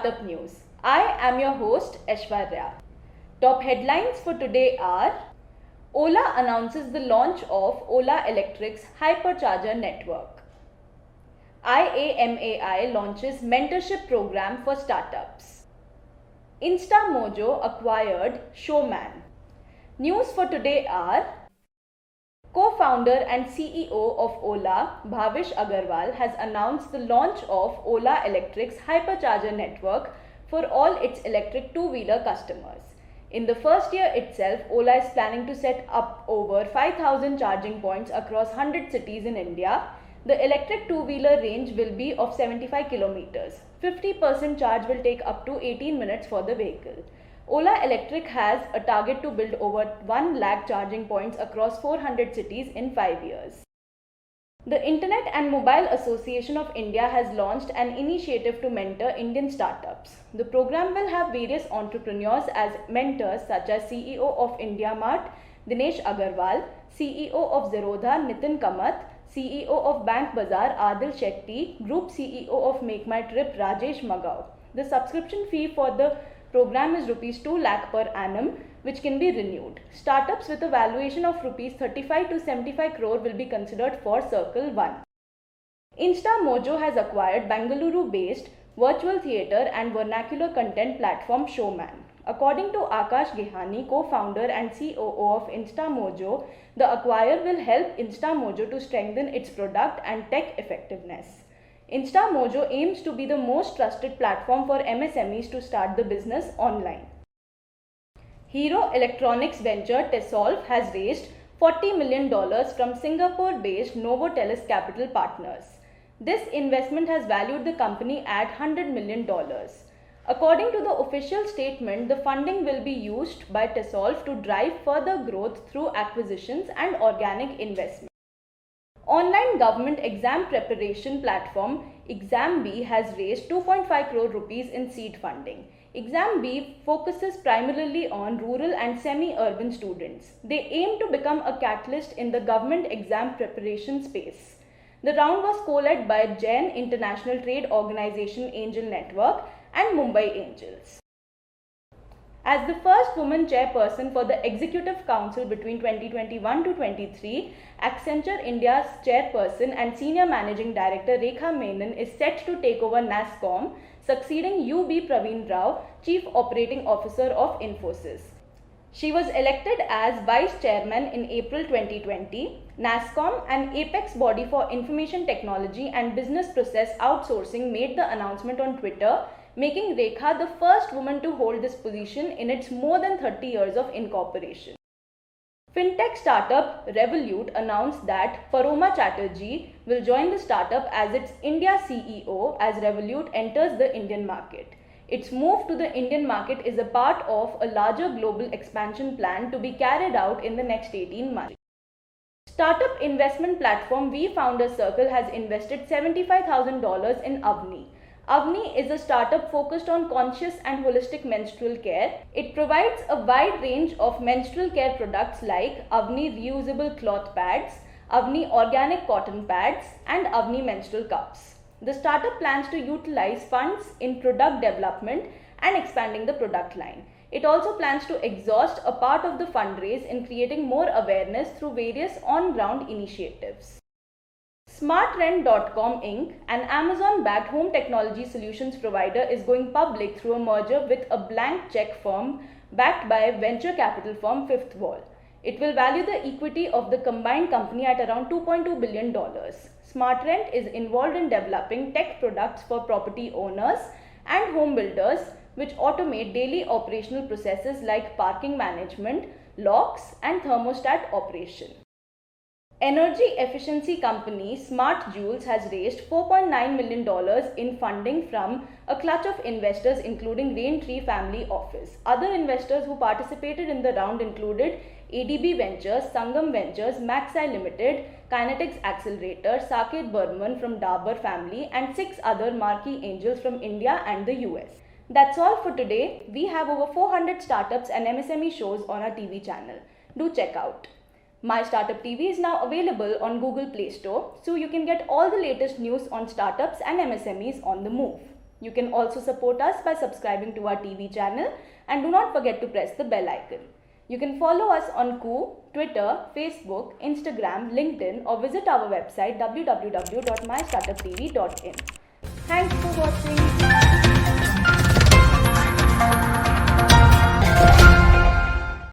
Startup News. I am your host Aishwarya. Top headlines for today are: Ola announces the launch of Ola Electric's hypercharger network. IAMAI launches mentorship program for startups. InstaMojo acquired Showman. News for today are: Co-founder and CEO of Ola, Bhavish Agarwal, has announced the launch of Ola Electric's hypercharger network for all its electric two-wheeler customers. In the first year itself, Ola is planning to set up over 5,000 charging points across 100 cities in India. The electric two-wheeler range will be of 75 kilometers. 50% charge will take up to 18 minutes for the vehicle. Ola Electric has a target to build over 1 lakh charging points across 400 cities in 5 years. The Internet and Mobile Association of India has launched an initiative to mentor Indian startups. The program will have various entrepreneurs as mentors, such as CEO of IndiaMart, Dinesh Agarwal, CEO of Zerodha, Nitin Kamath, CEO of Bank Bazaar, Adil Shetty, Group CEO of Make My Trip, Rajesh Magao. The subscription fee for the program is Rs 2 lakh per annum, which can be renewed. Startups with a valuation of Rs 35 to 75 crore will be considered for Circle 1. InstaMojo has acquired Bengaluru-based virtual theatre and vernacular content platform Showman. According to Akash Gehani, co-founder and COO of InstaMojo, the acquire will help InstaMojo to strengthen its product and tech effectiveness. InstaMojo aims to be the most trusted platform for MSMEs to start the business online. Hero Electronics venture Tessolve has raised $40 million from Singapore-based Novotelis Capital Partners. This investment has valued the company at $100 million. According to the official statement, the funding will be used by Tessolve to drive further growth through acquisitions and organic investment. Online government exam preparation platform ExamBee has raised 2.5 crore rupees in seed funding. ExamBee focuses primarily on rural and semi-urban students. They aim to become a catalyst in the government exam preparation space. The round was co-led by Jain International Trade Organization Angel Network and Mumbai Angels. As the first woman chairperson for the Executive Council between 2021 to 23, Accenture India's chairperson and senior managing director Rekha Menon is set to take over NASSCOM, succeeding UB Praveen Rao, Chief Operating Officer of Infosys. She was elected as vice chairman in April 2020. NASSCOM, an apex body for information technology and business process outsourcing, made the announcement on Twitter, making Rekha the first woman to hold this position in its more than 30 years of incorporation. Fintech startup Revolut announced that Paroma Chatterjee will join the startup as its India CEO as Revolut enters the Indian market. Its move to the Indian market is a part of a larger global expansion plan to be carried out in the next 18 months. Startup investment platform VFounders Circle has invested $75,000 in Avni. Avni is a startup focused on conscious and holistic menstrual care. It provides a wide range of menstrual care products like Avni reusable cloth pads, Avni organic cotton pads, and Avni menstrual cups. The startup plans to utilize funds in product development and expanding the product line. It also plans to exhaust a part of the fundraise in creating more awareness through various on-ground initiatives. SmartRent.com Inc., an Amazon-backed home technology solutions provider, is going public through a merger with a blank check firm backed by venture capital firm Fifth Wall. It will value the equity of the combined company at around $2.2 billion. SmartRent is involved in developing tech products for property owners and home builders, which automate daily operational processes like parking management, locks, and thermostat operation. Energy efficiency company Smart Joules has raised $4.9 million in funding from a clutch of investors, including Raintree Family Office. Other investors who participated in the round included ADB Ventures, Sangam Ventures, Maxi Limited, Kinetics Accelerator, Saket Burman from Dabur family, and 6 other marquee angels from India and the US. That's all for today. We have over 400 startups and MSME shows on our TV channel. Do check out. My Startup TV is now available on Google Play Store, so you can get all the latest news on startups and MSMEs on the move. You can also support us by subscribing to our TV channel and do not forget to press the bell icon. You can follow us on Koo, Twitter, Facebook, Instagram, LinkedIn or visit our website www.mystartuptv.in. Thanks for watching.